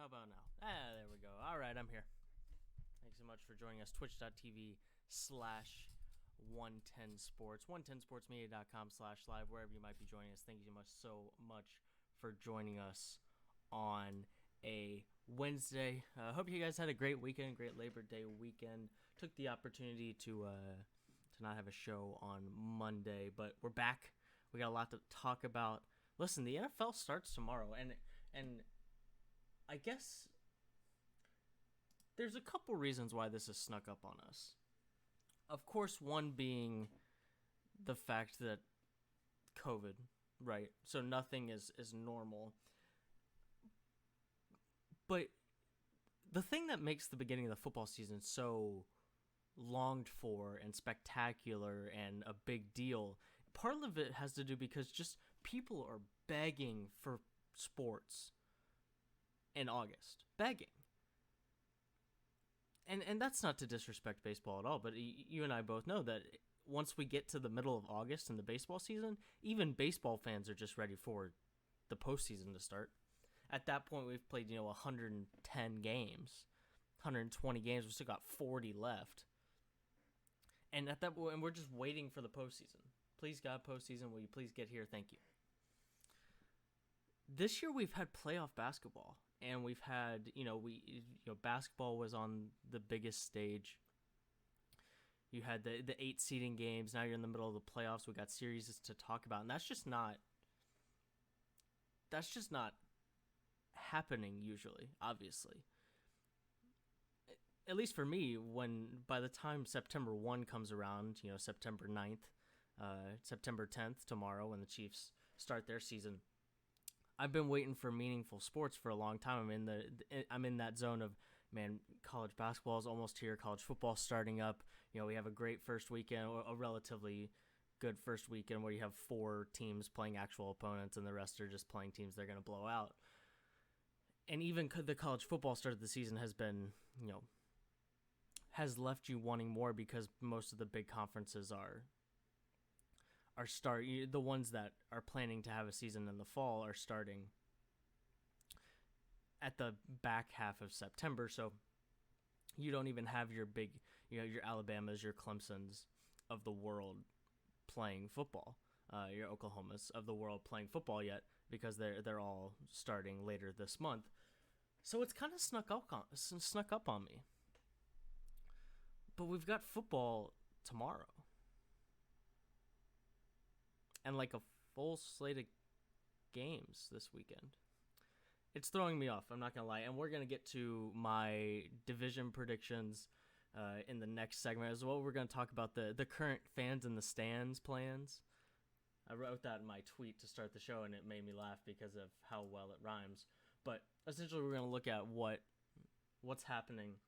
How about now? There we go. All right, I'm here. Thanks so much for joining us. Twitch.tv/110sports, 110sportsmedia.com/live, wherever you might be joining us. Thank you so much for joining us on a Wednesday. Hope you guys had a great weekend, great Labor Day weekend. Took the opportunity to not have a show on Monday, but we're back. We got a lot to talk about. Listen, the NFL starts tomorrow, and I guess there's a couple reasons why this has snuck up on us. Of course, one being the fact that COVID, right? So nothing is normal. But the thing that makes the beginning of the football season so longed for and spectacular and a big deal, part of it has to do because just people are begging for sports in August. Begging. And that's not to disrespect baseball at all, but you and I both know that once we get to the middle of August in the baseball season, even baseball fans are just ready for the postseason to start. At that point, we've played 110 games, 120 games. We still got 40 left, and at that point, we're just waiting for the postseason. Please, God, postseason, will you please get here? Thank you. This year, we've had playoff basketball. And we've had, basketball was on the biggest stage. You had the 8 seeding games. Now you're in the middle of the playoffs. We got series to talk about, and that's just not happening usually. Obviously, at least for me, by the time September 1 comes around, September 9th, September 10th tomorrow, when the Chiefs start their season. I've been waiting for meaningful sports for a long time. I'm in that zone of, man, college basketball is almost here. College football starting up. We have a great first weekend, or a relatively good first weekend where you have 4 teams playing actual opponents and the rest are just playing teams they're going to blow out. And even the college football start of the season has been, has left you wanting more because most of the big conferences are the ones that are planning to have a season in the fall are starting at the back half of September. So you don't even have your big, your Alabamas, your Clemsons of the world playing football, your Oklahomas of the world playing football yet, because they're all starting later this month. So it's kind of snuck up on me. But we've got football tomorrow. And like a full slate of games this weekend. It's throwing me off, I'm not going to lie. And we're going to get to my division predictions in the next segment as well. We're going to talk about the current fans in the stands plans. I wrote that in my tweet to start the show, and it made me laugh because of how well it rhymes. But essentially, we're going to look at what's happening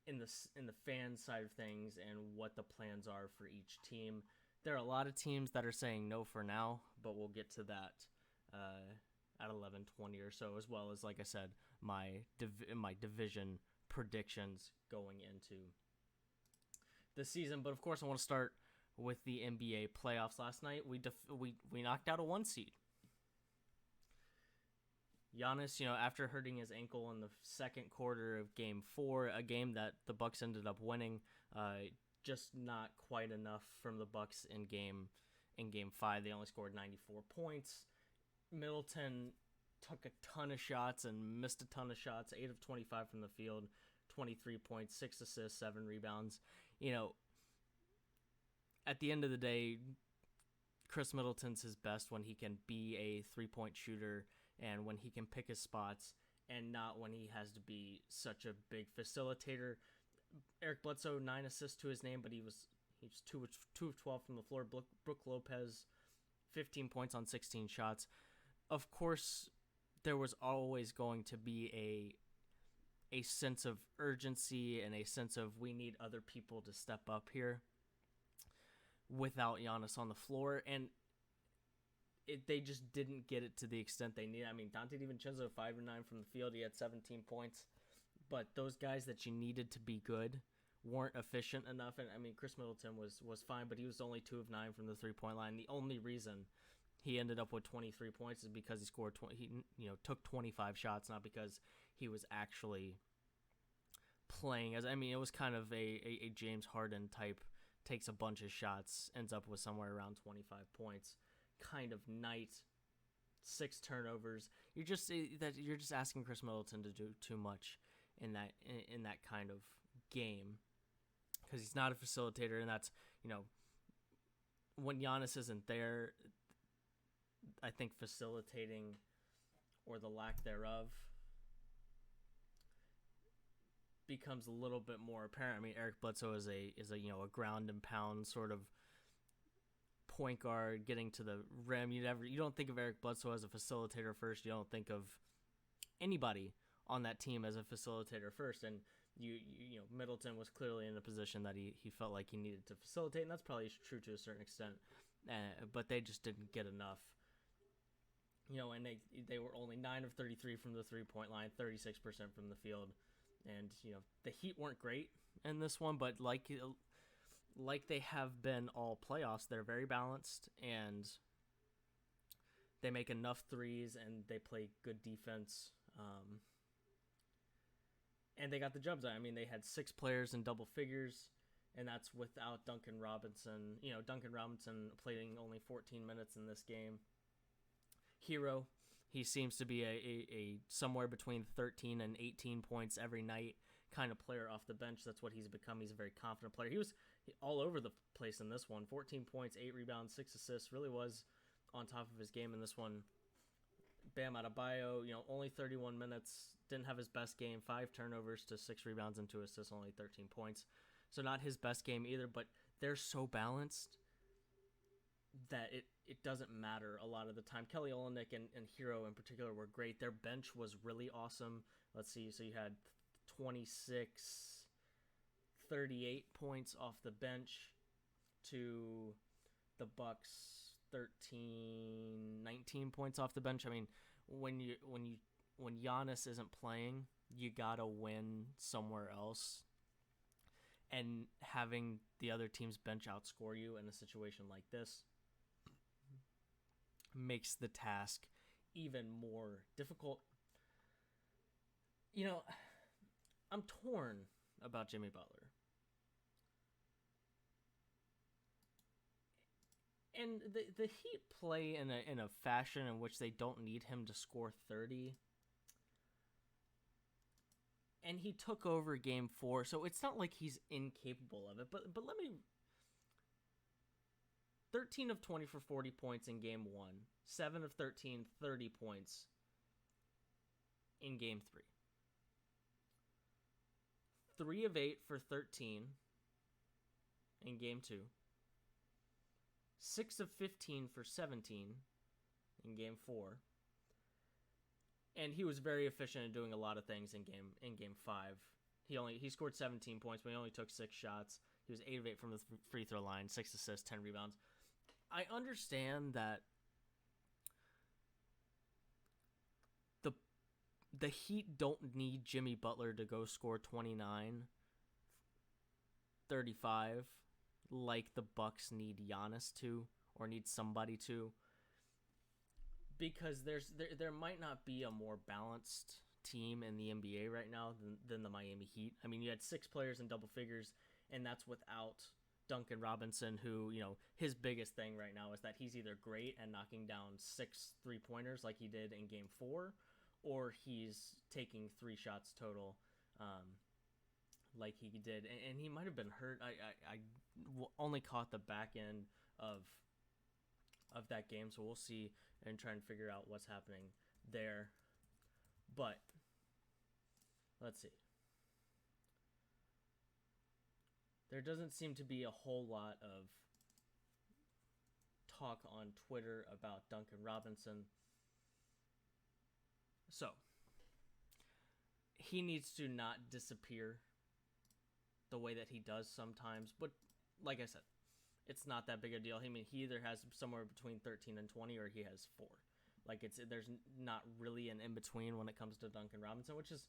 in the fan side of things and what the plans are for each team. There are a lot of teams that are saying no for now, but we'll get to that at 11:20 or so, as well as, like I said, my division predictions going into the season. But of course, I want to start with the NBA playoffs. Last night, we knocked out a 1 seed. Giannis, after hurting his ankle in the second quarter of Game 4, a game that the Bucks ended up winning, just not quite enough from the Bucks in game 5. They only scored 94 points. Middleton took a ton of shots and missed a ton of shots. 8 of 25 from the field, 23 points, 6 assists, 7 rebounds. At the end of the day, Chris Middleton's his best when he can be a 3-point shooter and when he can pick his spots, and not when he has to be such a big facilitator. Eric Bledsoe, 9 assists to his name, but he was 2 of 12 from the floor. Brook Lopez, 15 points on 16 shots. Of course, there was always going to be a sense of urgency and a sense of we need other people to step up here without Giannis on the floor, and they just didn't get it to the extent they needed. I mean, Dante DiVincenzo, 5 of 9 from the field. He had 17 points. But those guys that you needed to be good weren't efficient enough. And I mean, Chris Middleton was fine, but he was only 2 of 9 from the 3-point line. The only reason he ended up with 23 points is because he scored he took 25 shots, not because he was actually playing as it was kind of a James Harden type, takes a bunch of shots, ends up with somewhere around 25 points kind of night. 6 turnovers. You're just asking Chris Middleton to do too much in that kind of game, because he's not a facilitator, and that's when Giannis isn't there, I think facilitating, or the lack thereof, becomes a little bit more apparent. Eric Bledsoe is a ground and pound sort of point guard, getting to the rim. You don't think of Eric Bledsoe as a facilitator first. You don't think of anybody on that team as a facilitator first. And Middleton was clearly in a position that he felt like he needed to facilitate, and that's probably true to a certain extent. But they just didn't get enough. And they were only 9 of 33 from the 3-point line, 36% from the field. And, the Heat weren't great in this one, but like they have been all playoffs, they're very balanced, and they make enough threes, and they play good defense. And they got the job done. They had 6 players in double figures, and that's without Duncan Robinson. Duncan Robinson playing only 14 minutes in this game. Hero, he seems to be a somewhere between 13 and 18 points every night kind of player off the bench. That's what he's become. He's a very confident player. He was all over the place in this one. 14 points, 8 rebounds, 6 assists. Really was on top of his game in this one. Bam Adebayo, only 31 minutes. Didn't have his best game. 5 turnovers to 6 rebounds and 2 assists, only 13 points. So not his best game either, but they're so balanced that it doesn't matter a lot of the time. Kelly Olynyk and Hero in particular were great. Their bench was really awesome. Let's see. So you had 26, 38 points off the bench to the Bucks 13, 19 points off the bench. When Giannis isn't playing, you gotta win somewhere else. And having the other team's bench outscore you in a situation like this makes the task even more difficult. I'm torn about Jimmy Butler. And the Heat play in a fashion in which they don't need him to score 30. And he took over game 4, so it's not like he's incapable of it. But let me... 13 of 20 for 40 points in game 1. 7 of 13, 30 points in game 3. 3 of 8 for 13 in game 2. 6 of 15 for 17 in game 4. And he was very efficient in doing a lot of things in game 5. He scored 17 points, but he only took 6 shots. He was 8 of 8 from the free throw line, 6 assists, 10 rebounds. I understand that the Heat don't need Jimmy Butler to go score 29, 35 like the Bucks need Giannis to, or need somebody to, because there might not be a more balanced team in the NBA right now than the Miami Heat. You had 6 players in double figures, and that's without Duncan Robinson, who, his biggest thing right now is that he's either great at knocking down 6 3-pointers like he did in game 4, or he's taking 3 shots total like he did. And he might have been hurt. I only caught the back end of that game, so we'll see and try and figure out what's happening there. But let's see. There doesn't seem to be a whole lot of talk on Twitter about Duncan Robinson. So, he needs to not disappear the way that he does sometimes. But, like I said, it's not that big a deal. He either has somewhere between 13 and 20, or he has 4. There's not really an in-between when it comes to Duncan Robinson, which is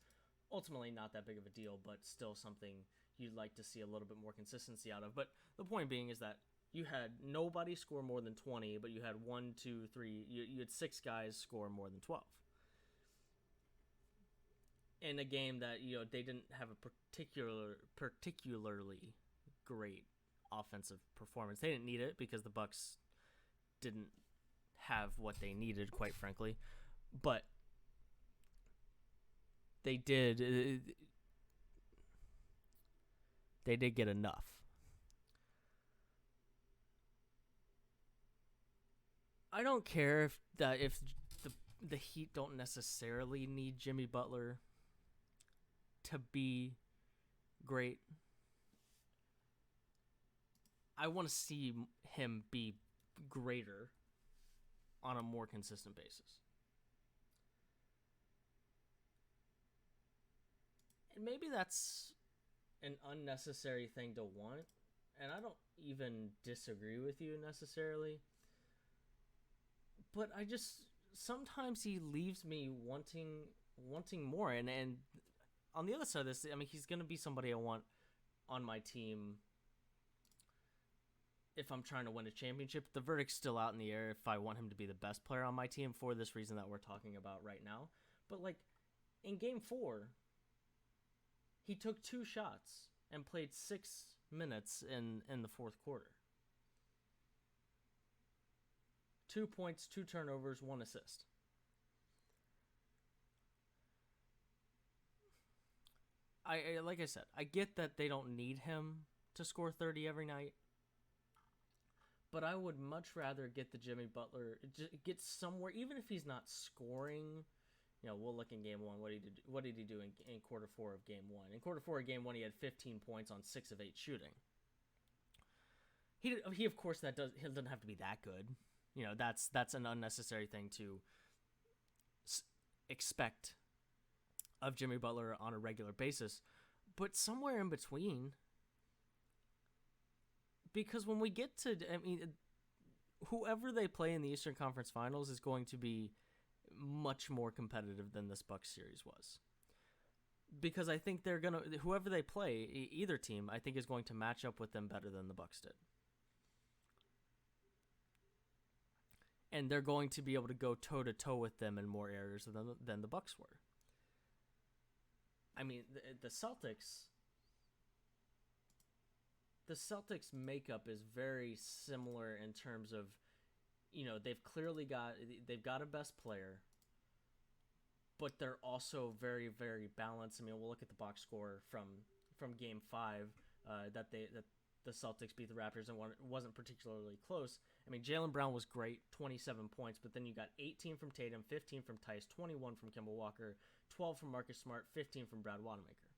ultimately not that big of a deal, but still something you'd like to see a little bit more consistency out of. But the point being is that you had nobody score more than 20, but you had 1, 2, 3. You had 6 guys score more than 12. In a game that they didn't have a particularly great offensive performance. They didn't need it because the Bucks didn't have what they needed, quite frankly. But they did get enough. I don't care if the Heat don't necessarily need Jimmy Butler to be great. I want to see him be greater on a more consistent basis. And maybe that's an unnecessary thing to want, and I don't even disagree with you necessarily. But I just sometimes he leaves me wanting more, and on the other side of this, I mean, he's going to be somebody I want on my team if I'm trying to win a championship. The verdict's still out in the air if I want him to be the best player on my team for this reason that we're talking about right now. But like in game 4, he took 2 shots and played 6 minutes in the fourth quarter. 2 points, 2 turnovers, 1 assist. Like I said, I get that they don't need him to score 30 every night, but I would much rather get the Jimmy Butler, get somewhere, even if he's not scoring. We'll look in game 1. What did he do in quarter 4 of game 1? In quarter 4 of game 1, he had 15 points on 6 of 8 shooting. He of course he doesn't have to be that good. That's an unnecessary thing to expect of Jimmy Butler on a regular basis, but somewhere in between. Because when we get to, whoever they play in the Eastern Conference Finals is going to be much more competitive than this Bucks series was. Because I think whoever they play, either team, I think is going to match up with them better than the Bucks did. And they're going to be able to go toe-to-toe with them in more areas than the Bucks were. I mean, the Celtics makeup is very similar in terms of, they've got a best player, but they're also very, very balanced. I mean, we'll look at the box score from Game 5 that the Celtics beat the Raptors and wasn't particularly close. I mean, Jaylen Brown was great, 27 points, but then you got 18 from Tatum, 15 from Tice, 21 from Kemba Walker, 12 from Marcus Smart, 15 from Brad Wanamaker.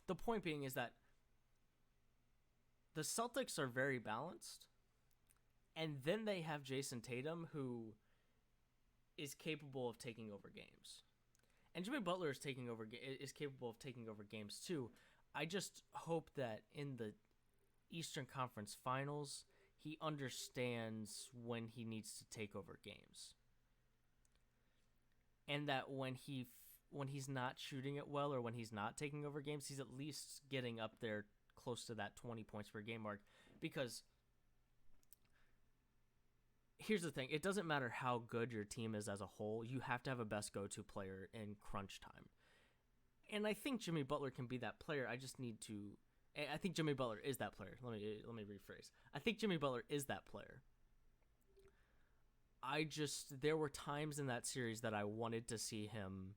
The point being is that the Celtics are very balanced, and then they have Jason Tatum, who is capable of taking over games. And Jimmy Butler is capable of taking over games too. I just hope that in the Eastern Conference Finals, he understands when he needs to take over games. And that when he's not shooting it well or when he's not taking over games, he's at least getting up there close to that 20 points per game mark. Because here's the thing, it doesn't matter how good your team is as a whole, you have to have a best go-to player in crunch time. And I think Jimmy Butler can be that player. I think Jimmy Butler is that player. Let me rephrase. I think Jimmy Butler is that player. There were times in that series that I wanted to see him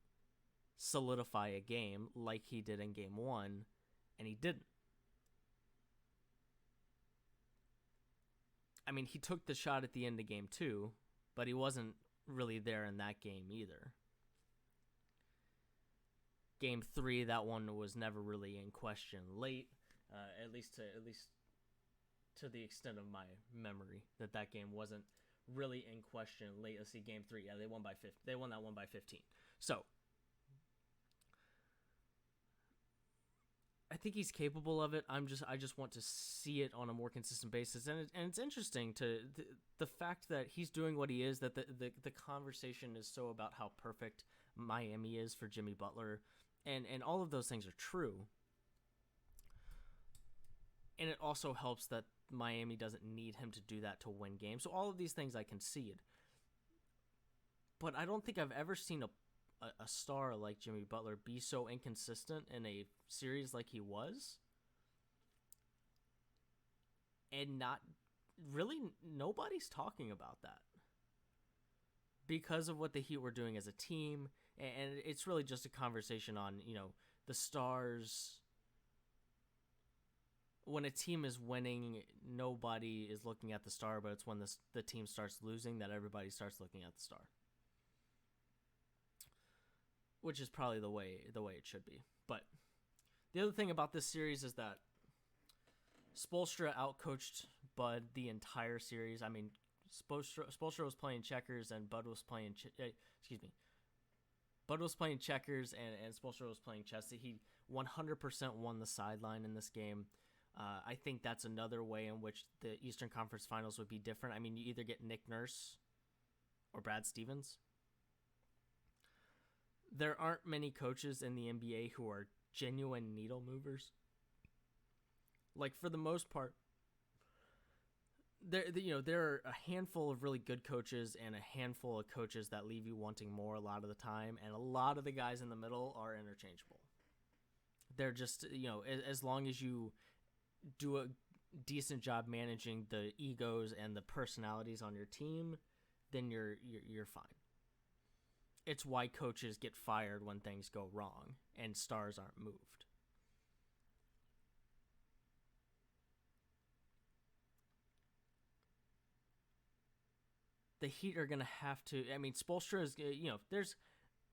solidify a game like he did in game 1, and he didn't. I mean, he took the shot at the end of game 2, but he wasn't really there in that game either. Game 3, that one was never really in question late, at least to the extent of my memory, that game wasn't really in question late. Let's see, game 3, yeah, they won that one by 15. So I think he's capable of it. I just want to see it on a more consistent basis, and it's interesting the fact that he's doing what he is. That the conversation is so about how perfect Miami is for Jimmy Butler, and all of those things are true. And it also helps that Miami doesn't need him to do that to win games. So all of these things I concede. But I don't think I've ever seen a star like Jimmy Butler be so inconsistent in a series like he was. And not really, nobody's talking about that. Because of what the Heat were doing as a team. And it's really just a conversation on, the stars. When a team is winning, nobody is looking at the star, but it's when the team starts losing that everybody starts looking at the star. Which is probably the way it should be. But the other thing about this series is that Spoelstra outcoached Bud the entire series. I mean, Spoelstra was playing checkers and Bud was playing Bud was playing checkers and Spoelstra was playing chess. He 100% won the sideline in this game. I think that's another way in which the Eastern Conference Finals would be different. I mean, you either get Nick Nurse or Brad Stevens. There aren't many coaches in the NBA who are genuine needle movers. Like, for the most part, there are a handful of really good coaches and a handful of coaches that leave you wanting more a lot of the time, and a lot of the guys in the middle are interchangeable. They're just, as long as you do a decent job managing the egos and the personalities on your team, then you're fine. It's why coaches get fired when things go wrong and stars aren't moved. The Heat are going to have to, I mean, Spoelstra is,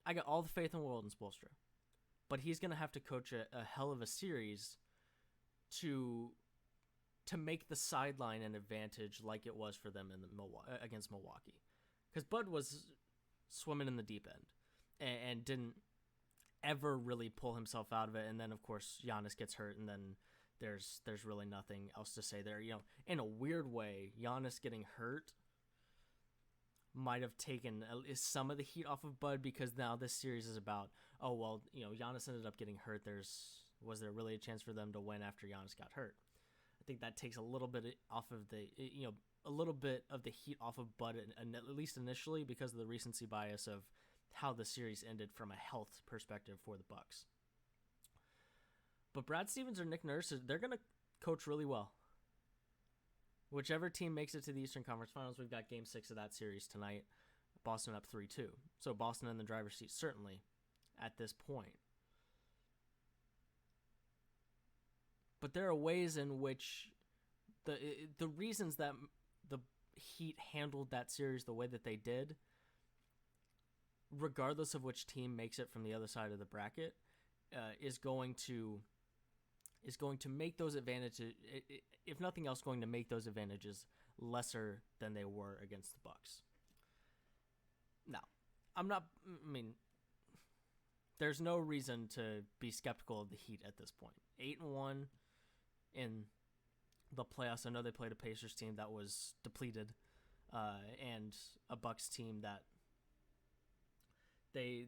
I got all the faith in the world in Spoelstra, but he's going to have to coach a hell of a series to make the sideline an advantage like it was for them against Milwaukee. Because Bud was swimming in the deep end and didn't ever really pull himself out of it. And then, of course, Giannis gets hurt, and then there's really nothing else to say there. In a weird way, Giannis getting hurt might have taken some of the heat off of Bud, because now this series is about, Giannis ended up getting hurt. Was there really a chance for them to win after Giannis got hurt? I think that takes a little bit off of a little bit of the heat off of Bud, at least initially, because of the recency bias of how the series ended from a health perspective for the Bucks. But Brad Stevens or Nick Nurse, they're going to coach really well. Whichever team makes it to the Eastern Conference Finals, we've got Game 6 of that series tonight. Boston up 3-2. So Boston in the driver's seat, certainly, at this point. But there are ways in which the reasons that the Heat handled that series the way that they did, regardless of which team makes it from the other side of the bracket, is going to make those advantages, if nothing else, going to make those advantages lesser than they were against the Bucks. Now, there's no reason to be skeptical of the Heat at this point. 8-1 in the playoffs. I know they played a Pacers team that was depleted, and a Bucks team that they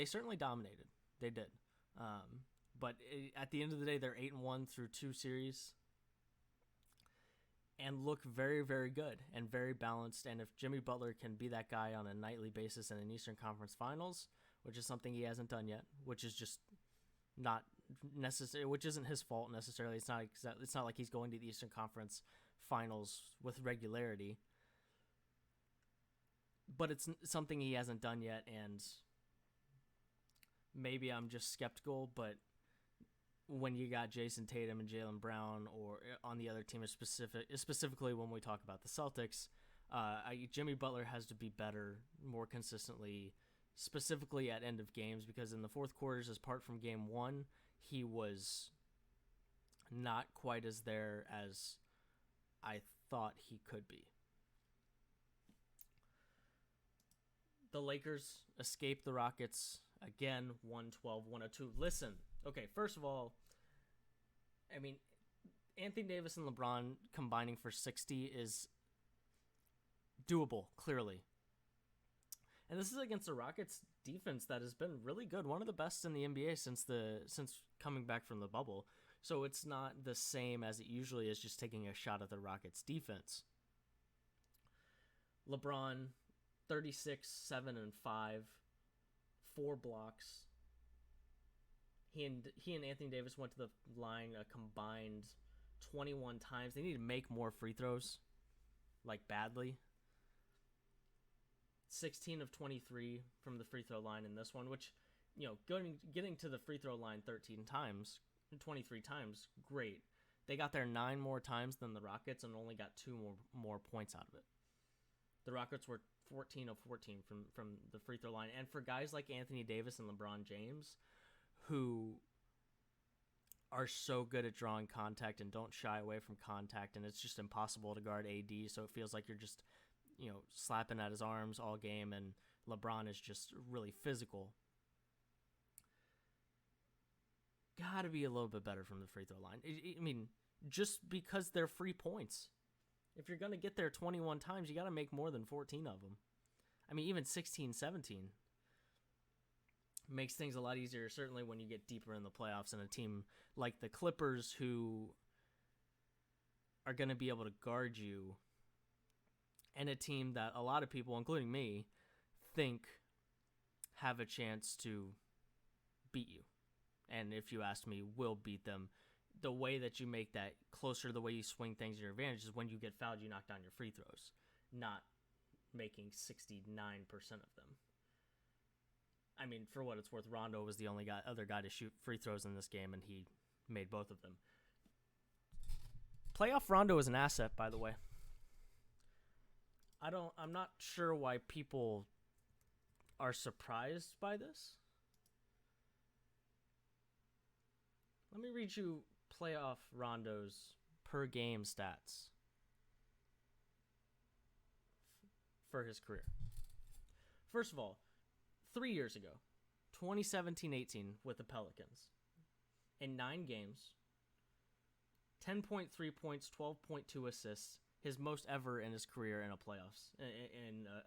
certainly dominated. They did. But at the end of the day, they're 8-1 through 2 series and look very, very good and very balanced. And if Jimmy Butler can be that guy on a nightly basis in an Eastern Conference Finals, which is something he hasn't done yet, which is just not necessary, which isn't his fault necessarily. It's not like he's going to the Eastern Conference Finals with regularity, but it's something he hasn't done yet. And maybe I'm just skeptical, but when you got Jason Tatum and Jaylen Brown, or on the other team, specifically when we talk about the Celtics, Jimmy Butler has to be better more consistently, specifically at end of games, because in the fourth quarters, apart from game 1, he was not quite as there as I thought he could be. The Lakers escaped the Rockets again, 112-102. Listen, okay, first of all, I mean, Anthony Davis and LeBron combining for 60 is doable, clearly. And this is against the Rockets defense that has been really good, one of the best in the NBA since coming back from the bubble. So it's not the same as it usually is, just taking a shot at the Rockets' defense. LeBron, 36, 7, and 5, 4 blocks. He and Anthony Davis went to the line a combined 21 times. They need to make more free throws, like badly. 16 of 23 from the free throw line in this one, which, getting to the free throw line 13 times, 23 times, great. They got there 9 more times than the Rockets and only got 2 more points out of it. The Rockets were 14 of 14 from the free throw line. And for guys like Anthony Davis and LeBron James, who are so good at drawing contact and don't shy away from contact, and it's just impossible to guard AD, so it feels like you're just, slapping at his arms all game, and LeBron is just really physical. Gotta be a little bit better from the free throw line. Just because they're free points. If you're going to get there 21 times, you got to make more than 14 of them. Even 16, 17 makes things a lot easier, certainly when you get deeper in the playoffs, and a team like the Clippers, who are going to be able to guard you, and a team that a lot of people, including me, think have a chance to beat you. And if you ask me, will beat them. The way that you make that closer, the way you swing things to your advantage, is when you get fouled, you knock down your free throws, not making 69% of them. For what it's worth, Rondo was the only other guy to shoot free throws in this game, and he made both of them. Playoff Rondo is an asset, by the way. I'm not sure why people are surprised by this. Let me read you Playoff Rondo's per game stats for his career. First of all, 3 years ago, 2017-18 with the Pelicans, in 9 games, 10.3 points, 12.2 assists, his most ever in his career in a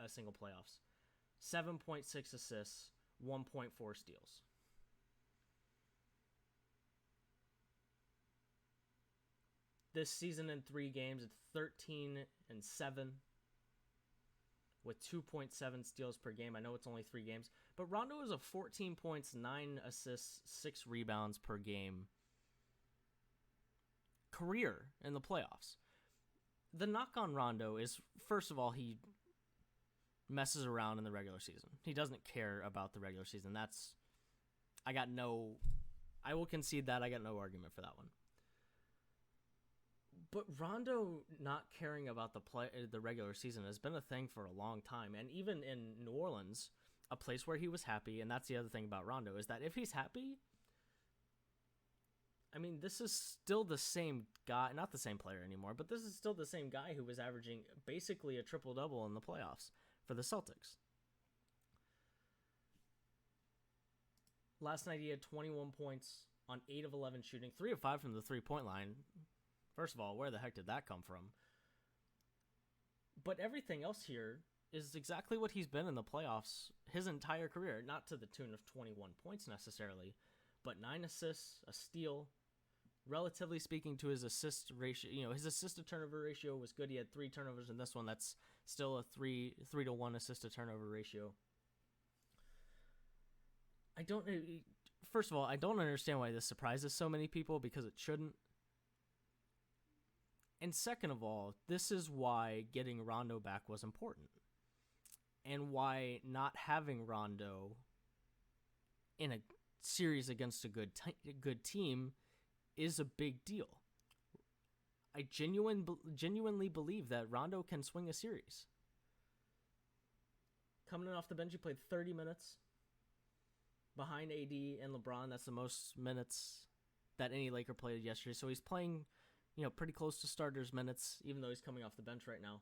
single playoffs. 7.6 assists, 1.4 steals. This season in 3 games, it's 13-7 with 2.7 steals per game. I know it's only 3 games, but Rondo is a 14 points, 9 assists, 6 rebounds per game career in the playoffs. The knock on Rondo is, first of all, he messes around in the regular season. He doesn't care about the regular season. I will concede that. I got no argument for that one. But Rondo not caring about the regular season has been a thing for a long time. And even in New Orleans, a place where he was happy, and that's the other thing about Rondo, is that if he's happy, this is still the same guy, not the same player anymore, but this is still the same guy who was averaging basically a triple-double in the playoffs for the Celtics. Last night he had 21 points on 8 of 11 shooting, 3 of 5 from the three-point line. First of all, where the heck did that come from? But everything else here is exactly what he's been in the playoffs his entire career. Not to the tune of 21 points necessarily, but 9 assists, a steal. Relatively speaking to his assist ratio, his assist to turnover ratio was good. He had 3 turnovers in this one. That's still a 3-to-1 assist to turnover ratio. First of all, I don't understand why this surprises so many people, because it shouldn't. And second of all, this is why getting Rondo back was important, and why not having Rondo in a series against a good team is a big deal. I genuinely believe that Rondo can swing a series. Coming off the bench, he played 30 minutes behind AD and LeBron. That's the most minutes that any Laker played yesterday. So he's playing, pretty close to starters minutes, even though he's coming off the bench right now.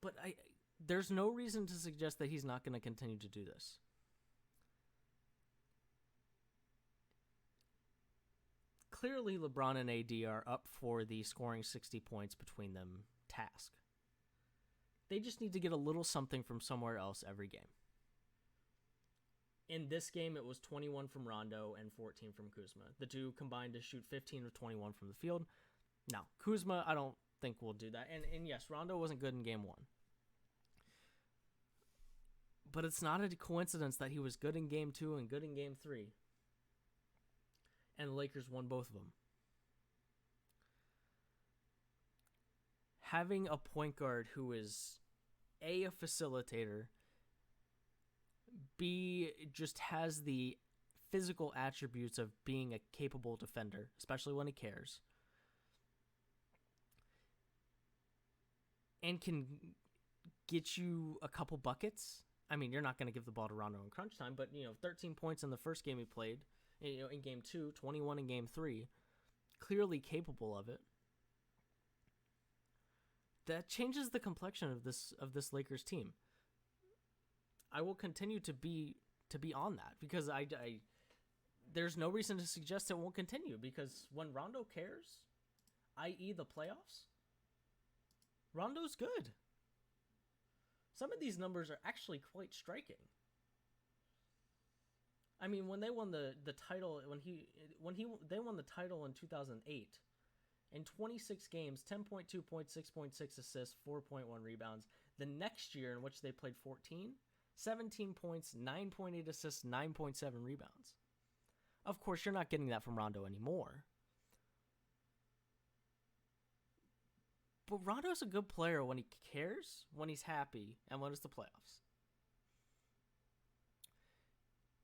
But there's no reason to suggest that he's not going to continue to do this. Clearly, LeBron and AD are up for the scoring 60 points between them task. They just need to get a little something from somewhere else every game. In this game, it was 21 from Rondo and 14 from Kuzma. The two combined to shoot 15 of 21 from the field. Now, Kuzma, I don't think will do that. And yes, Rondo wasn't good in game one. But it's not a coincidence that he was good in game two and good in game three. And the Lakers won both of them. Having a point guard who is A, a facilitator, B, just has the physical attributes of being a capable defender, especially when he cares, and can get you a couple buckets. I mean, you're not going to give the ball to Rondo in crunch time, but 13 points in the first game he played, in game 2, 21 in game 3, clearly capable of it. That changes the complexion of this Lakers team. I will continue to be on that because I there's no reason to suggest it won't continue, because when Rondo cares, i.e. the playoffs, Rondo's good. Some of these numbers are actually quite striking. I mean, when they won the title, they won the title in 2008, in 26 games, 10.2 points, 6.6 assists, 4.1 rebounds. The next year, in which they played 14, 17 points, 9.8 assists, 9.7 rebounds. Of course, you're not getting that from Rondo anymore. But Rondo's a good player when he cares, when he's happy, and when it's the playoffs.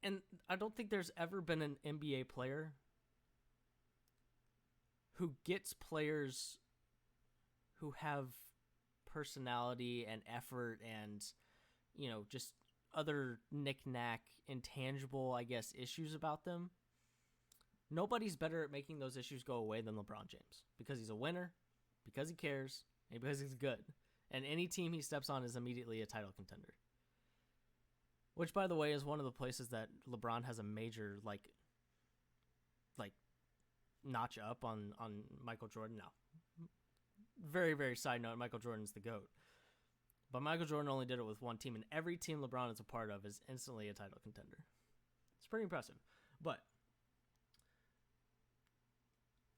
And I don't think there's ever been an NBA player who gets players who have personality and effort and, just other knick-knack, intangible, I guess, issues about them. Nobody's better at making those issues go away than LeBron James, because he's a winner, because he cares, and because he's good. And any team he steps on is immediately a title contender. Which, by the way, is one of the places that LeBron has a major, like notch up on Michael Jordan. Now, very, very side note, Michael Jordan's the GOAT. But Michael Jordan only did it with one team, and every team LeBron is a part of is instantly a title contender. It's pretty impressive. But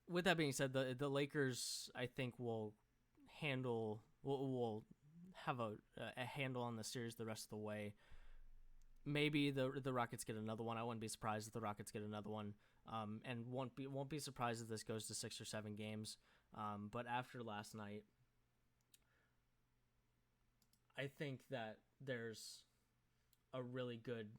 with that being said, the Lakers, I think, will have a handle on the series the rest of the way. Maybe the Rockets get another one. I wouldn't be surprised if the Rockets get another one, and won't be surprised if this goes to 6 or 7 games. But after last night, I think that there's a really good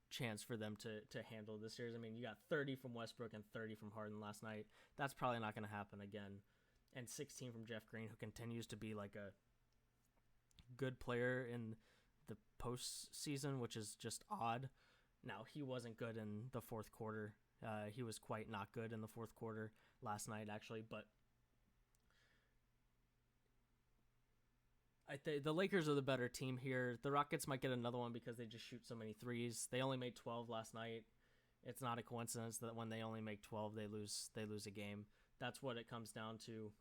chance for them to handle this series. I mean, you got 30 from Westbrook and 30 from Harden last night. That's probably not going to happen again. And 16 from Jeff Green, who continues to be like a good player in the postseason, which is just odd. Now, he wasn't good in the fourth quarter. He was quite not good in the fourth quarter last night, actually. But I think the Lakers are the better team here. The Rockets might get another one because they just shoot so many threes. They only made 12 last night. It's not a coincidence that when they only make 12, they lose a game. That's what it comes down to.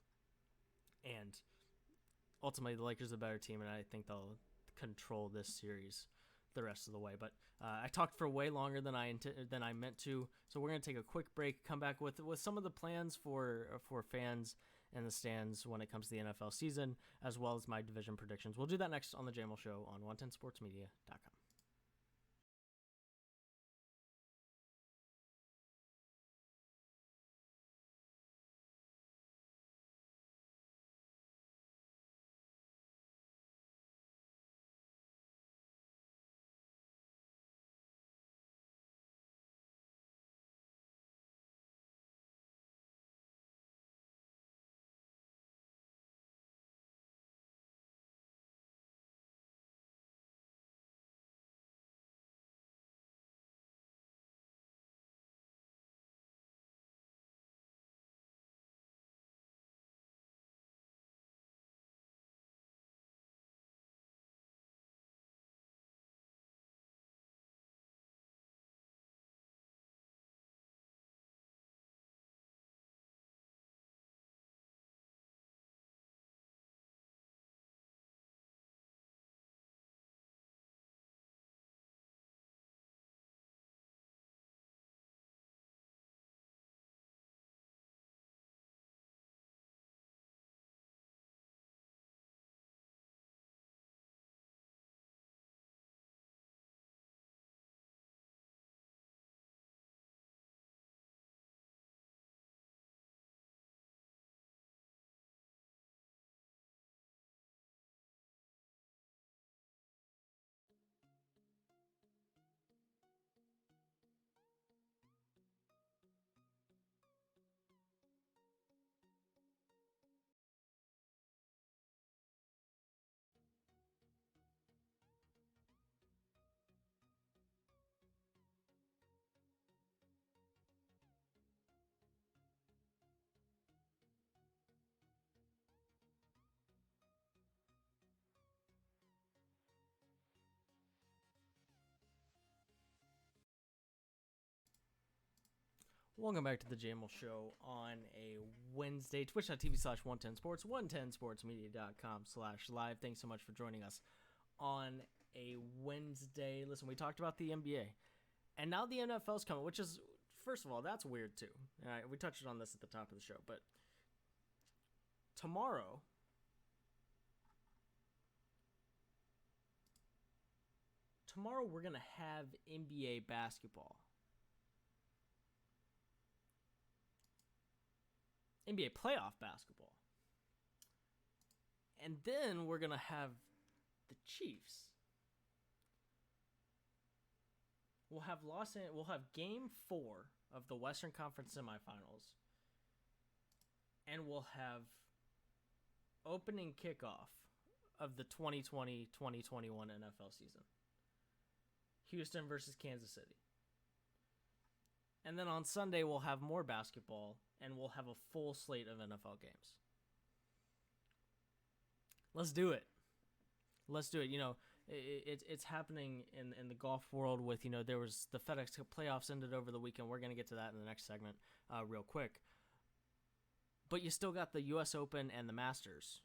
And ultimately, the Lakers are the better team, and I think they'll control this series the rest of the way. But I talked for way longer than I meant to, so we're going to take a quick break, come back with some of the plans for fans in the stands when it comes to the NFL season, as well as my division predictions. We'll do that next on the JMULL Show on 110sportsmedia.com. Welcome back to the JMULL Show on a Wednesday. Twitch.tv/110sports, 110sportsmedia.com/live. Thanks so much for joining us on a Wednesday. Listen, we talked about the NBA, and now the NFL's coming, which is, first of all, that's weird too. We touched on this at the top of the show, but tomorrow, we're going to have NBA basketball. NBA playoff basketball. And then we're going to have the Chiefs. We'll have game 4 of the Western Conference semifinals. And we'll have opening kickoff of the 2020-2021 NFL season. Houston versus Kansas City. And then on Sunday, we'll have more basketball, and we'll have a full slate of NFL games. Let's do it. You know, it's happening in the golf world with, you know, there was the FedEx Playoffs ended over the weekend. We're going to get to that in the next segment real quick. But you still got the U.S. Open and the Masters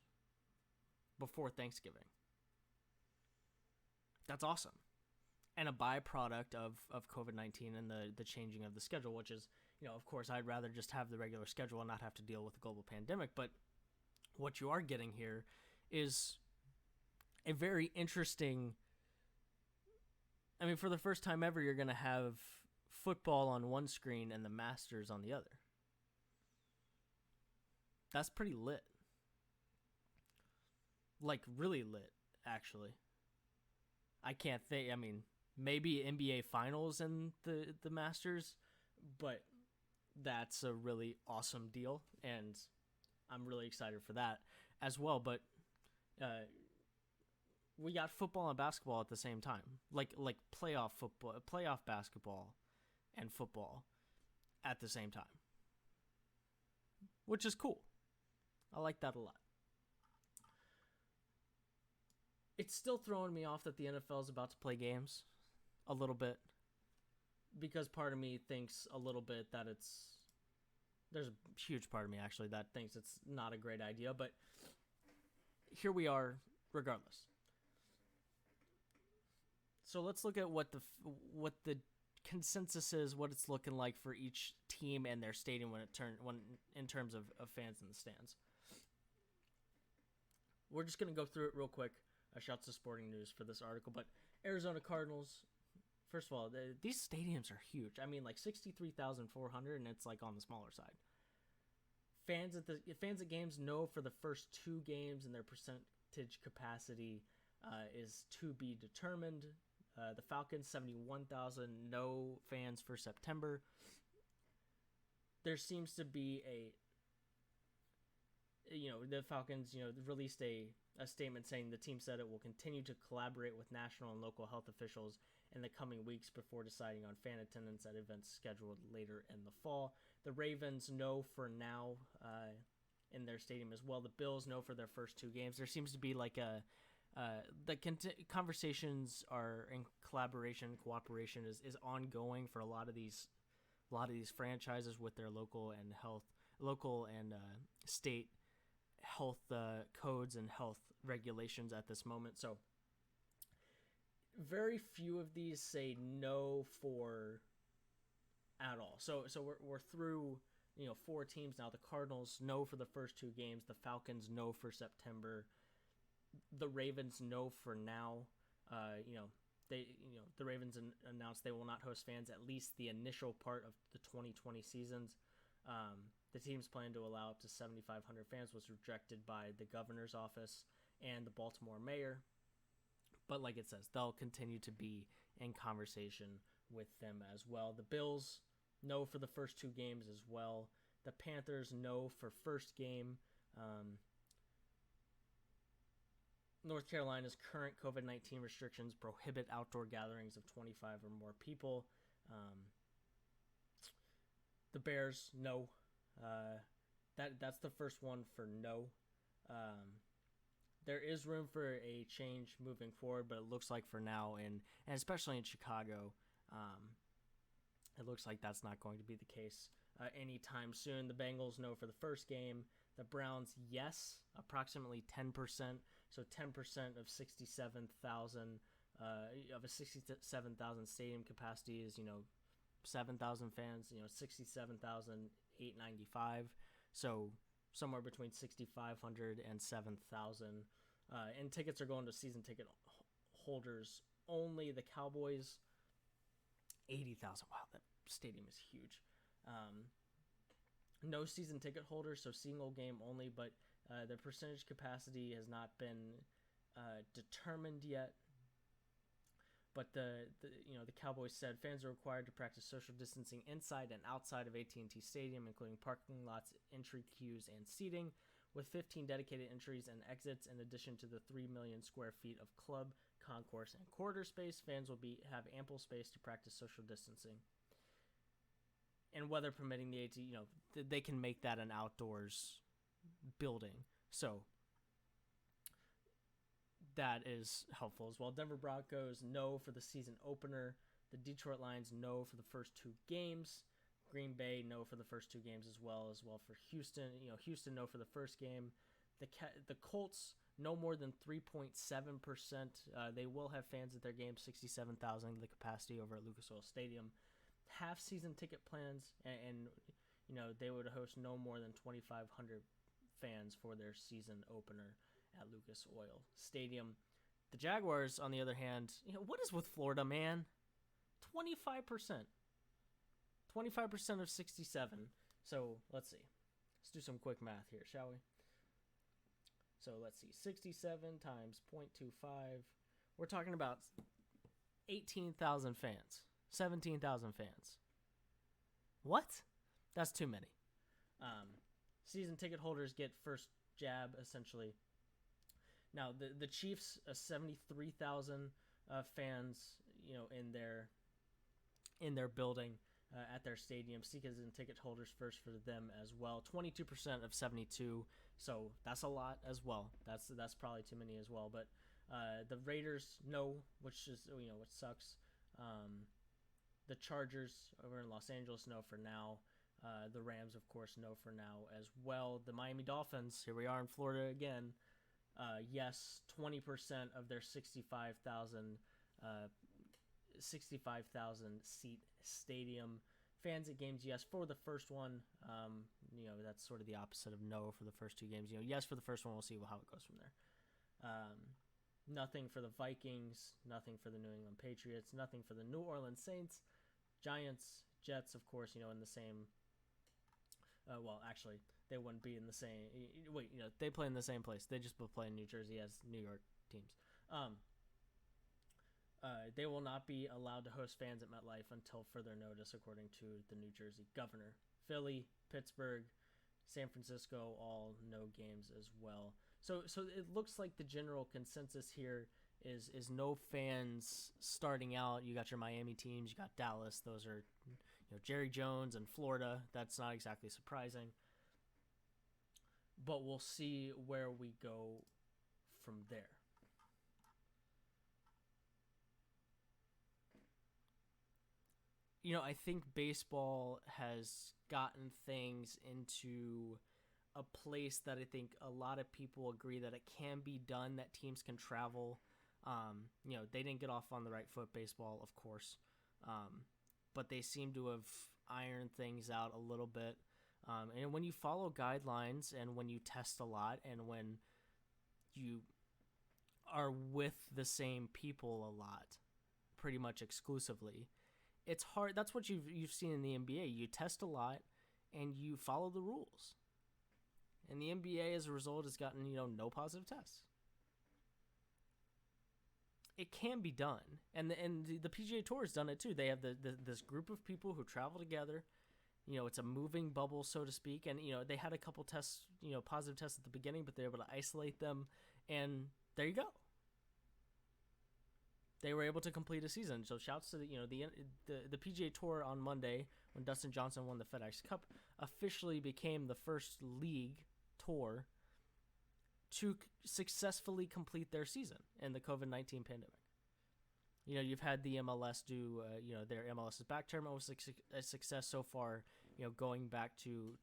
before Thanksgiving. That's awesome. And a byproduct of COVID-19 and the changing of the schedule, which is, you know, of course, I'd rather just have the regular schedule and not have to deal with the global pandemic. But what you are getting here is a very interesting, I mean, for the first time ever, you're going to have football on one screen and the Masters on the other. That's pretty lit. Like, really lit, actually. I can't think, I mean, maybe NBA Finals and the Masters, but that's a really awesome deal, and I'm really excited for that as well. But we got football and basketball at the same time, like playoff football, playoff basketball, and football at the same time, which is cool. I like that a lot. It's still throwing me off that the NFL is about to play games a little bit, because part of me thinks a little bit that there's a huge part of me actually that thinks it's not a great idea, but here we are regardless. So let's look at what the consensus is, what it's looking like for each team and their stadium when in terms of fans in the stands. We're just going to go through it real quick. Shouts to Sporting News for this article, but Arizona Cardinals, first of all, these stadiums are huge. I mean, like 63,400, and it's like on the smaller side. Fans at games know for the first 2 games, and their percentage capacity is to be determined. The Falcons, 71,000, no fans for September. There seems to be the Falcons, released a statement saying the team said it will continue to collaborate with national and local health officials in the coming weeks before deciding on fan attendance at events scheduled later in the fall. The Ravens know for now in their stadium as well. The Bills know for their first 2 games. There seems to be like conversations are in cooperation is ongoing for a lot of these franchises with their local and state health codes and health regulations at this moment. So very few of these say no for at all. So we're through 4 teams now. The Cardinals no for the first 2 games. The Falcons no for September. The Ravens no for now. The Ravens announced they will not host fans at least the initial part of the 2020 seasons. The team's plan to allow up to 7,500 fans was rejected by the governor's office and the Baltimore mayor. But like it says, they'll continue to be in conversation with them as well. The Bills no for the first 2 games as well. The Panthers no for first game. North Carolina's current COVID-19 restrictions prohibit outdoor gatherings of 25 or more people. The Bears, no. That's the first one for no. There is room for a change moving forward, but it looks like for now, and especially in Chicago, it looks like that's not going to be the case anytime soon. The Bengals, no for the first game. The Browns, yes, approximately 10%. So 10% of 67,000 of a 67,000 stadium capacity is 7,000 fans. 67,895. So somewhere between 6,500 and 7,000. And tickets are going to season ticket holders only. The Cowboys, 80,000. Wow, that stadium is huge. No season ticket holders, so single game only, but the percentage capacity has not been determined yet. But the Cowboys said fans are required to practice social distancing inside and outside of AT&T Stadium, including parking lots, entry queues, and seating, with 15 dedicated entries and exits in addition to the 3 million square feet of club, concourse, and quarter space. Fans will have ample space to practice social distancing. And weather permitting, they can make that an outdoors building. So that is helpful as well. Denver Broncos, no for the season opener. The Detroit Lions, no for the first 2 games. Green Bay, no for the first 2 games as well for Houston. Houston, no for the first game. The Colts, no more than 3.7%. They will have fans at their game, 67,000, the capacity over at Lucas Oil Stadium. Half-season ticket plans, and they would host no more than 2,500 fans for their season opener at Lucas Oil Stadium. The Jaguars, on the other hand, what is with Florida, man? 25%. 25% of 67. So let's see. Let's do some quick math here, shall we? So let's see. 67 times 0.25. We're talking about 18,000 fans. 17,000 fans. What? That's too many. Season ticket holders get first jab, essentially. Now, the Chiefs, 73,000 fans, in their building, at their stadium. Seekers and ticket holders first for them as well. 22% of 72, so that's a lot as well. That's probably too many as well. But the Raiders, no, which sucks. The Chargers over in Los Angeles, no for now. The Rams, of course, no for now as well. The Miami Dolphins, here we are in Florida again. Yes, 20% of their 65,000 seat stadium. Fans at games, yes, for the first one. That's sort of the opposite of no for the first 2 games. Yes for the first one. We'll see how it goes from there. Nothing for the Vikings. Nothing for the New England Patriots. Nothing for the New Orleans Saints. Giants, Jets, of course, in the same. Well, actually, they wouldn't be in the same. Wait, they play in the same place. They just play in New Jersey as New York teams. They will not be allowed to host fans at MetLife until further notice, according to the New Jersey governor. Philly, Pittsburgh, San Francisco, all no games as well. So it looks like the general consensus here is no fans starting out. You got your Miami teams, you got Dallas. Those are Jerry Jones and Florida. That's not exactly surprising. But we'll see where we go from there. I think baseball has gotten things into a place that I think a lot of people agree that it can be done, that teams can travel. They didn't get off on the right foot, baseball, of course. But they seem to have ironed things out a little bit. And when you follow guidelines and when you test a lot and when you are with the same people a lot, pretty much exclusively, it's hard. That's what you've seen in the NBA. You test a lot and you follow the rules. And the NBA, as a result, has gotten, no positive tests. It can be done. And the PGA Tour has done it too. They have this group of people who travel together. It's a moving bubble, so to speak. And, they had a couple tests, positive tests at the beginning, but they're able to isolate them. And there you go. They were able to complete a season. So shouts to the PGA Tour on Monday, when Dustin Johnson won the FedEx Cup, officially became the first league tour to successfully complete their season in the COVID-19 pandemic. You've had the MLS do, their MLS is back tournament was a success so far. going back to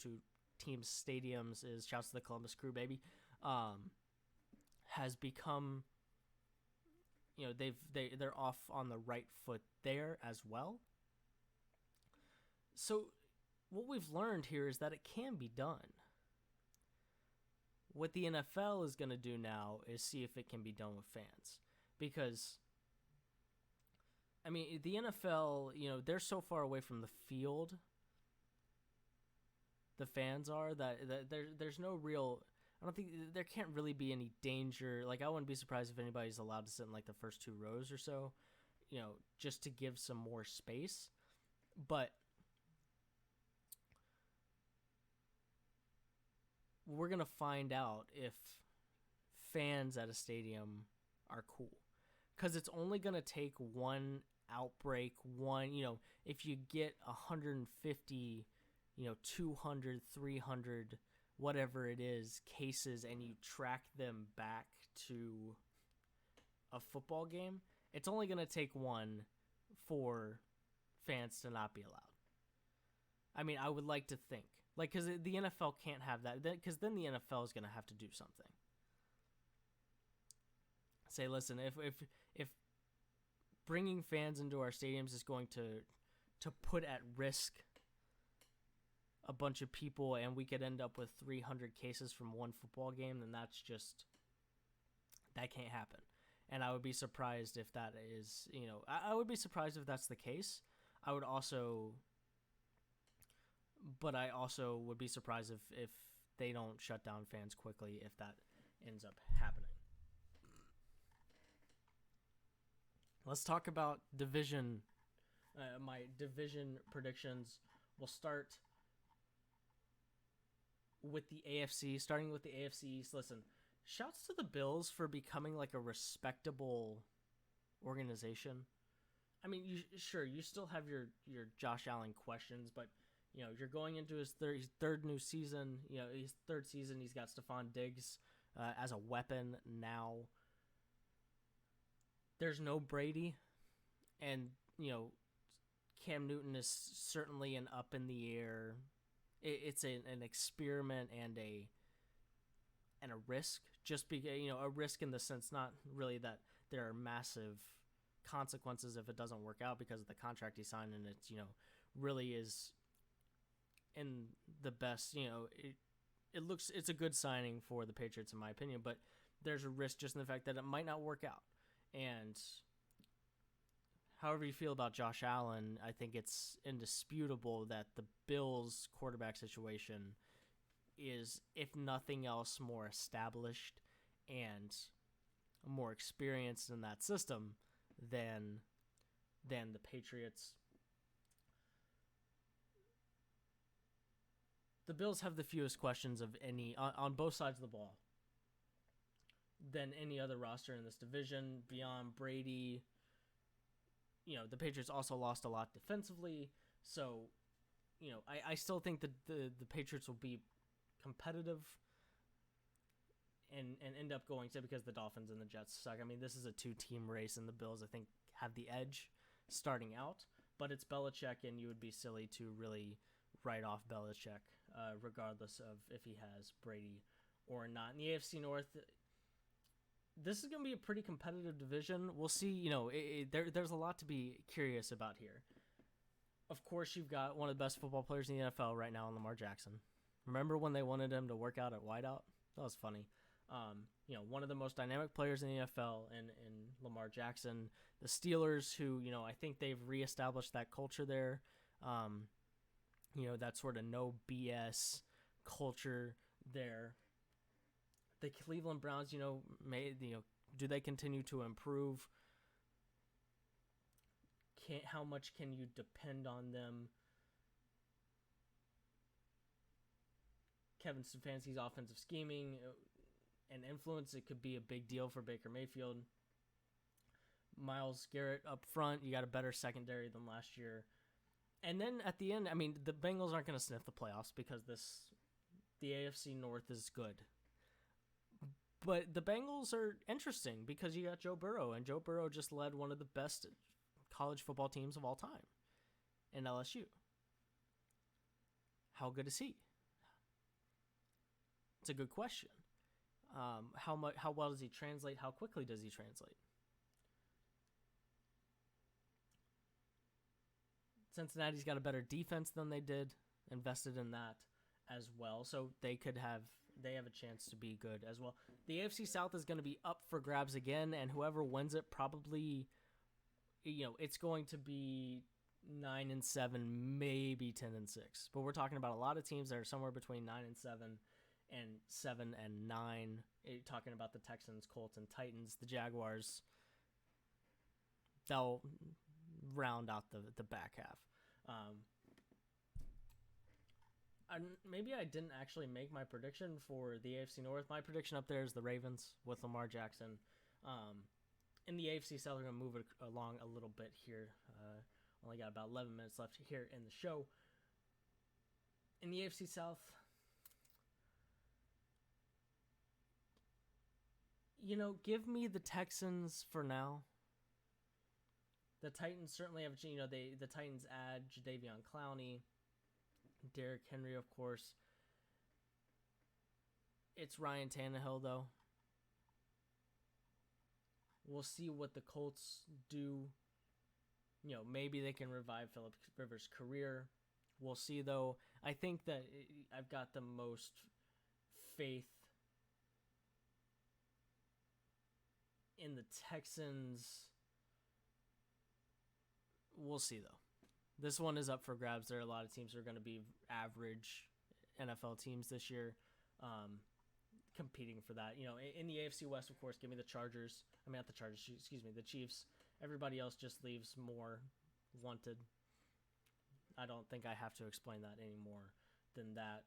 team stadiums is shouts to the Columbus Crew, baby, has become, they're off on the right foot there as well. So what we've learned here is that it can be done. What the NFL is going to do now is see if it can be done with fans. Because, I mean, the NFL, they're so far away from the field, the fans are, that there's no real, I don't think, there can't really be any danger. Like, I wouldn't be surprised if anybody's allowed to sit in, like, the first 2 rows or so, just to give some more space. But we're going to find out if fans at a stadium are cool. Because it's only going to take one outbreak, if you get 150, 200, 300, whatever it is, cases, and you track them back to a football game, it's only going to take one for fans to not be allowed. I mean, I would like to think. Like, because the NFL can't have that. Because then the NFL is going to have to do something. Say, listen, if bringing fans into our stadiums is going to put at risk a bunch of people and we could end up with 300 cases from one football game, then that can't happen. And I would be surprised if that is, I would be surprised if that's the case. I also would be surprised if they don't shut down fans quickly if that ends up happening. Let's talk about division. My division predictions. We'll start with the AFC. Starting with the AFC East. Listen, shouts to the Bills for becoming like a respectable organization. I mean, you still have your Josh Allen questions, but you're going into his third new season. His third season. He's got Stephon Diggs as a weapon now. There's no Brady, and Cam Newton is certainly an up in the air. It's an experiment and a risk. Just because a risk in the sense not really that there are massive consequences if it doesn't work out because of the contract he signed, and it's really is in the best. It's a good signing for the Patriots in my opinion, but there's a risk just in the fact that it might not work out. And however you feel about Josh Allen, I think it's indisputable that the Bills' quarterback situation is, if nothing else, more established and more experienced in that system than the Patriots. The Bills have the fewest questions of any on both sides of the ball than any other roster in this division beyond Brady. The Patriots also lost a lot defensively, so I still think that the Patriots will be competitive and end up going to, because the Dolphins and the Jets suck. I mean, this is a 2-team race, and the Bills, I think, have the edge starting out, but it's Belichick, and you would be silly to really write off Belichick, regardless of if he has Brady or not. In the AFC North, this is going to be a pretty competitive division. We'll see. There's a lot to be curious about here. Of course, you've got one of the best football players in the NFL right now in Lamar Jackson. Remember when they wanted him to work out at wideout? That was funny. One of the most dynamic players in the NFL in Lamar Jackson. The Steelers, who, I think they've reestablished that culture there. That sort of no BS culture there. The Cleveland Browns, do they continue to improve? How much can you depend on them? Kevin Stefanski's offensive scheming and influence, it could be a big deal for Baker Mayfield. Myles Garrett up front, you got a better secondary than last year. And then at the end, I mean, the Bengals aren't going to sniff the playoffs because the AFC North is good. But the Bengals are interesting because you got Joe Burrow, and Joe Burrow just led one of the best college football teams of all time in LSU. How good is he? It's a good question. How well does he translate? How quickly does he translate? Cincinnati's got a better defense than they did, invested in that as well, so they have a chance to be good as well. The AFC South is going to be up for grabs again, and whoever wins it probably, it's going to be 9-7, maybe 10-6. But we're talking about a lot of teams that are somewhere between 9-7 and 7-9. Talking about the Texans, Colts, and Titans. The Jaguars, they'll round out the back half. Maybe I didn't actually make my prediction for the AFC North. My prediction up there is the Ravens with Lamar Jackson. In the AFC South, we're going to move it along a little bit here. Only got about 11 minutes left here in the show. In the AFC South, give me the Texans for now. The Titans certainly have, the Titans add Jadeveon Clowney, Derrick Henry, of course. It's Ryan Tannehill, though. We'll see what the Colts do. Maybe they can revive Phillip Rivers' career. We'll see, though. I think that I've got the most faith in the Texans. We'll see, though. This one is up for grabs. There are a lot of teams that are going to be average NFL teams this year, competing for that. In the AFC West, of course, give me the Chargers. Not the Chargers, the Chiefs. Everybody else just leaves more wanted. I don't think I have to explain that any more than that.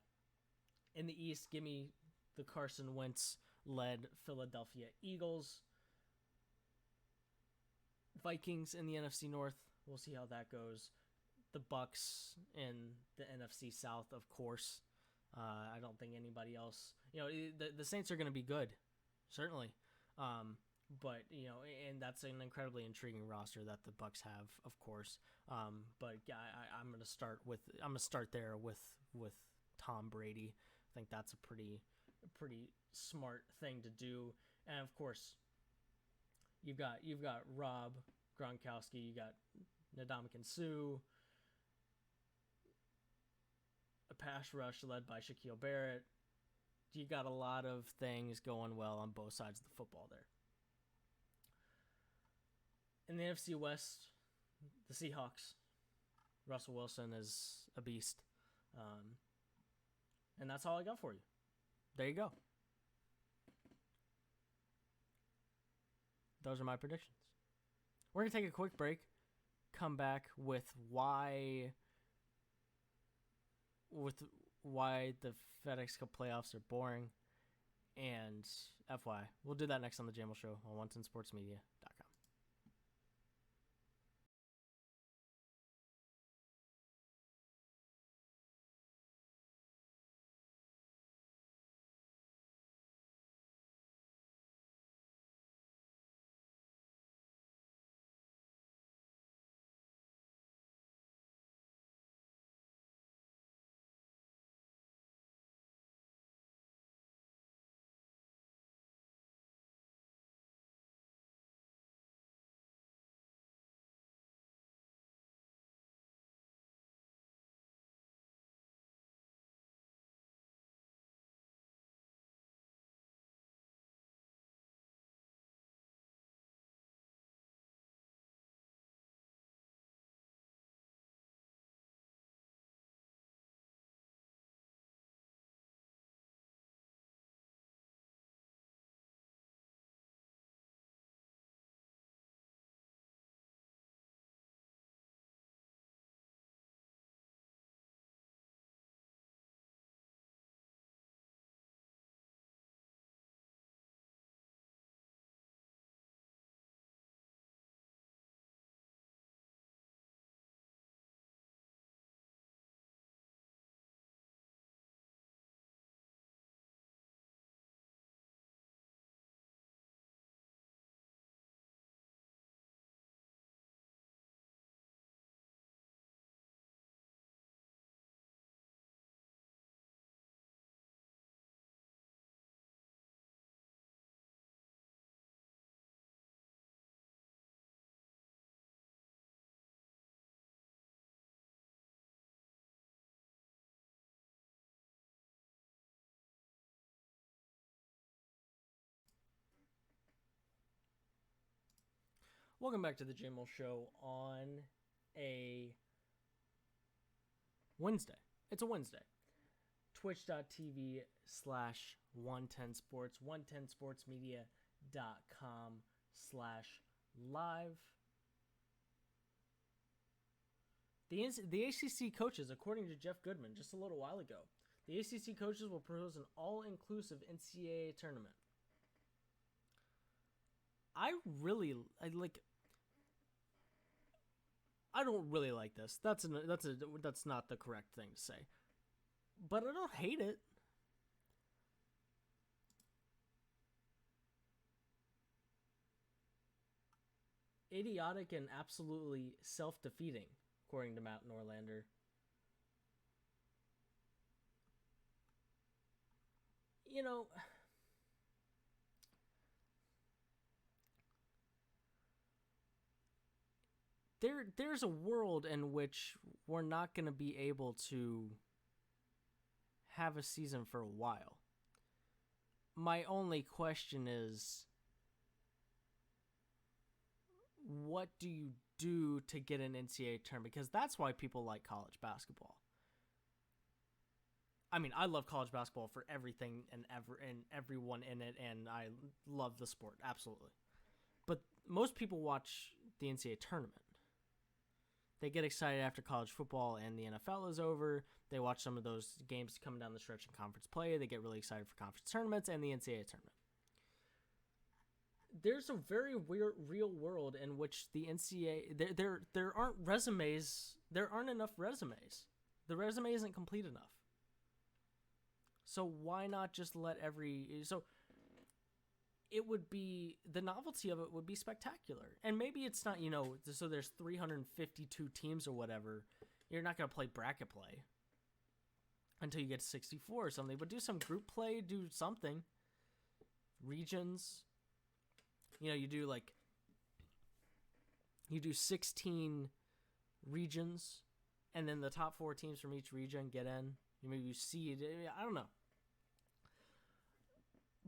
In the East, give me the Carson Wentz-led Philadelphia Eagles. Vikings in the NFC North. We'll see how that goes. The Bucks in the NFC South, of course. I don't think anybody else. The Saints are going to be good, certainly. But and that's an incredibly intriguing roster that the Bucks have, of course. But I'm going to start there with Tom Brady. I think that's a pretty smart thing to do. And of course, you've got Rob Gronkowski, you got Ndamukong Suh, a pass rush led by Shaquille Barrett. You got a lot of things going well on both sides of the football there. In the NFC West, the Seahawks, Russell Wilson is a beast. And that's all I got for you. There you go. Those are my predictions. We're going to take a quick break, come back with why the FedEx Cup playoffs are boring, and FYI. We'll do that next on the JMULL Show on OneTenSportsMedia.com. Welcome back to the JMULL Show on a Wednesday. It's a Wednesday. Twitch.tv/110sports, 110sportsmedia.com/live. The ACC coaches, according to Jeff Goodman just a little while ago, the ACC coaches will propose an all-inclusive NCAA tournament. I don't really like this. That's not the correct thing to say. But I don't hate it. Idiotic and absolutely self-defeating, according to Matt Norlander. You know, there's a world in which we're not going to be able to have a season for a while. My only question is, what do you do to get an NCAA tournament? Because that's why people like college basketball. I mean, I love college basketball for everything and everyone in it, and I love the sport, absolutely. But most people watch the NCAA tournament. They get excited after college football and the NFL is over. They watch some of those games coming down the stretch in conference play. They get really excited for conference tournaments and the NCAA tournament. There's a very weird real world in which the NCAA there aren't resumes. There aren't enough resumes. The resume isn't complete enough. So why not just let it would be, the novelty of it would be spectacular. And maybe it's not, so there's 352 teams or whatever. You're not going to play bracket play until you get to 64 or something. But do some group play, do something. Regions. You do 16 regions, and then the top 4 teams from each region get in. Maybe you seed. I don't know.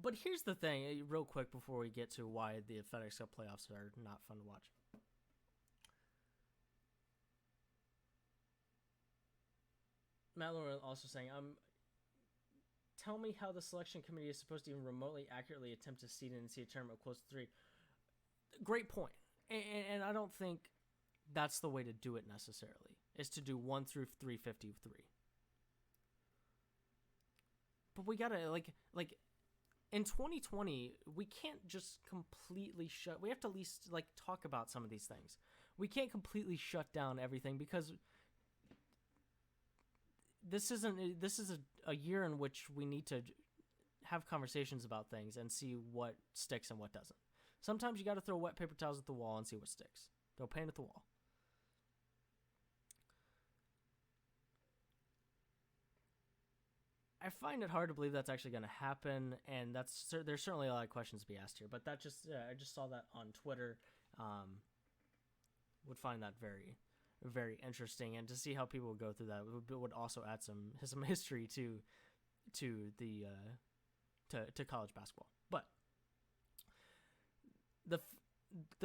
But here's the thing, real quick before we get to why the FedEx Cup playoffs are not fun to watch. Matt Lauren also saying, tell me how the selection committee is supposed to even remotely accurately attempt to seed an NCAA tournament close to 3. Great point. And I don't think that's the way to do it necessarily, is to do 1 through 353. But we gotta, in 2020, we can't just completely we have to at least, talk about some of these things. We can't completely shut down everything because this is a year in which we need to have conversations about things and see what sticks and what doesn't. Sometimes you got to throw wet paper towels at the wall and see what sticks. Throw paint at the wall. I find it hard to believe that's actually going to happen, and there's certainly a lot of questions to be asked here. But I just saw that on Twitter. Would find that very, very interesting, and to see how people would go through that would also add some history to college basketball. But the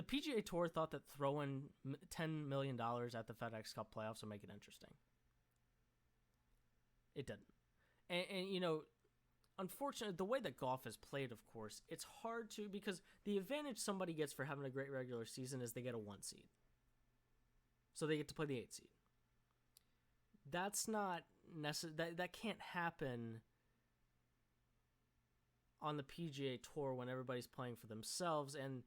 PGA Tour thought that throwing $10 million at the FedEx Cup playoffs would make it interesting. It didn't. And unfortunately, the way that golf is played, of course, it's hard to, because the advantage somebody gets for having a great regular season is they get a 1 seed. So they get to play the 8 seed. That's not that can't happen on the PGA Tour when everybody's playing for themselves, and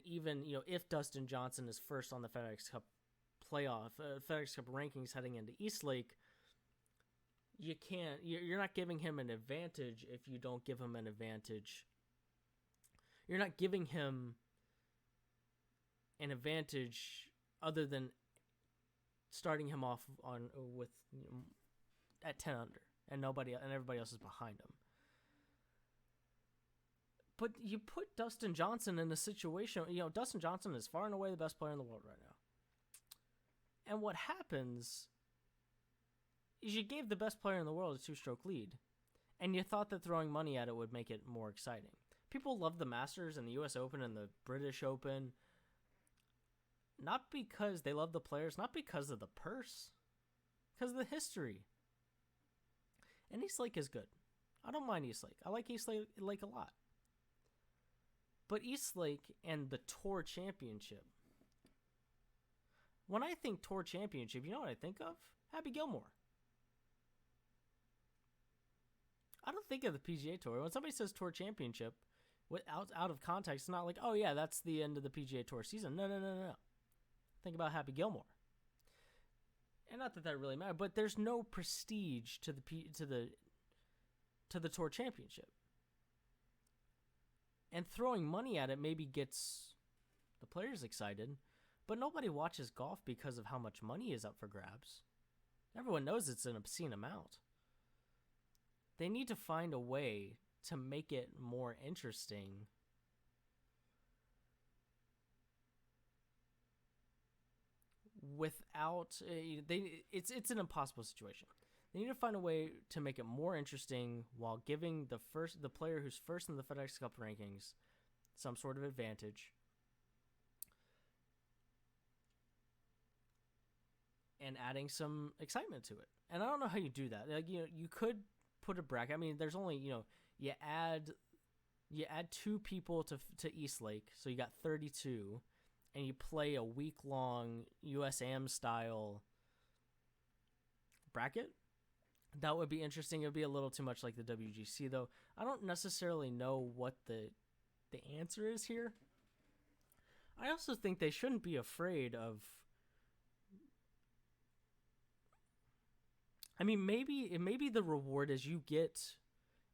even, if Dustin Johnson is first on the FedEx Cup FedEx Cup rankings heading into Eastlake, you're not giving him an advantage if you don't give him an advantage. You're not giving him an advantage other than starting him off at 10 under, and everybody else is behind him. But you put Dustin Johnson in a situation, Dustin Johnson is far and away the best player in the world right now. And what happens is you gave the best player in the world a 2-stroke lead, and you thought that throwing money at it would make it more exciting. People love the Masters and the U.S. Open and the British Open. Not because they love the players, not because of the purse, because of the history. And Eastlake is good. I don't mind Eastlake. I like Eastlake a lot. But Eastlake and the Tour Championship. When I think Tour Championship, you know what I think of? Happy Gilmore. I don't think of the PGA Tour. When somebody says Tour Championship, out of context, it's not like, oh yeah, that's the end of the PGA Tour season. No. Think about Happy Gilmore. And not that really matters, but there's no prestige to the Tour Championship. And throwing money at it maybe gets the players excited, but nobody watches golf because of how much money is up for grabs. Everyone knows it's an obscene amount. They need to find a way to make it more interesting. Without it's an impossible situation. They need to find a way to make it more interesting while giving the player who's first in the FedEx Cup rankings some sort of advantage, and adding some excitement to it. And I don't know how you do that. Like, you could put a bracket. I mean, there's only, you add 2 people to Eastlake, so you got 32, and you play a week-long USAM style bracket. That would be interesting. It would be a little too much like the WGC, though. I don't necessarily know what the answer is here. I also think they shouldn't be afraid of... I mean, maybe the reward is you get...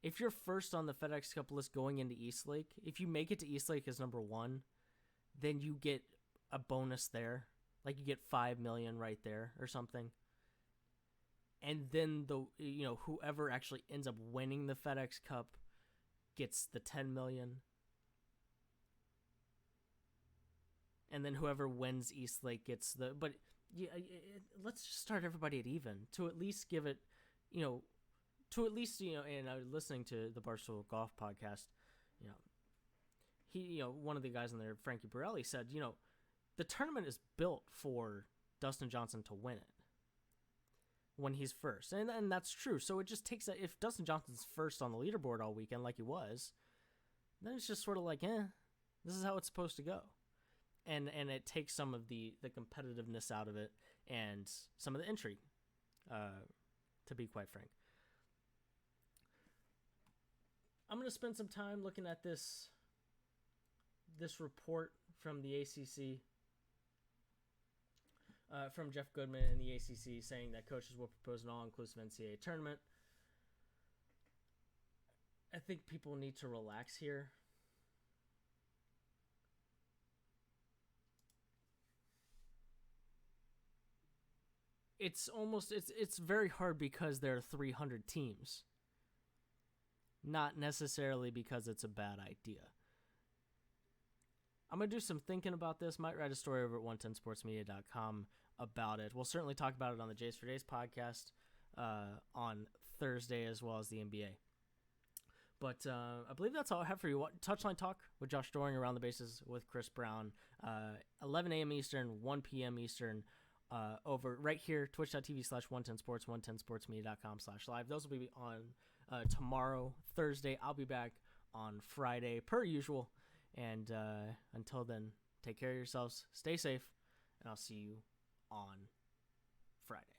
If you're first on the FedEx Cup list going into Eastlake, if you make it to Eastlake as number 1, then you get a bonus there. Like, you get $5 million right there or something. And then whoever actually ends up winning the FedEx Cup gets the $10 million. And then whoever wins Eastlake gets the... But yeah, let's just start everybody at even to at least give it, and I was listening to the Barstool Golf podcast, he, one of the guys in there, Frankie Borelli, said, the tournament is built for Dustin Johnson to win it when he's first. And that's true. So it just takes if Dustin Johnson's first on the leaderboard all weekend like he was, then it's just sort of like, this is how it's supposed to go. And it takes some of the competitiveness out of it and some of the intrigue, to be quite frank. I'm going to spend some time looking at this report from the ACC, from Jeff Goodman and the ACC, saying that coaches will propose an all-inclusive NCAA tournament. I think people need to relax here. It's very hard because there are 300 teams. Not necessarily because it's a bad idea. I'm going to do some thinking about this. Might write a story over at 110sportsmedia.com about it. We'll certainly talk about it on the Jays for Days podcast on Thursday, as well as the NBA. But I believe that's all I have for you. Touchline Talk with Josh Doring, Around the Bases with Chris Brown, 11 a.m. Eastern, 1 p.m. Eastern, over right here, twitch.tv/110sports, 110sportsmedia.com/live. Those will be on tomorrow, Thursday. I'll be back on Friday, per usual. And until then, take care of yourselves, stay safe, and I'll see you on Friday.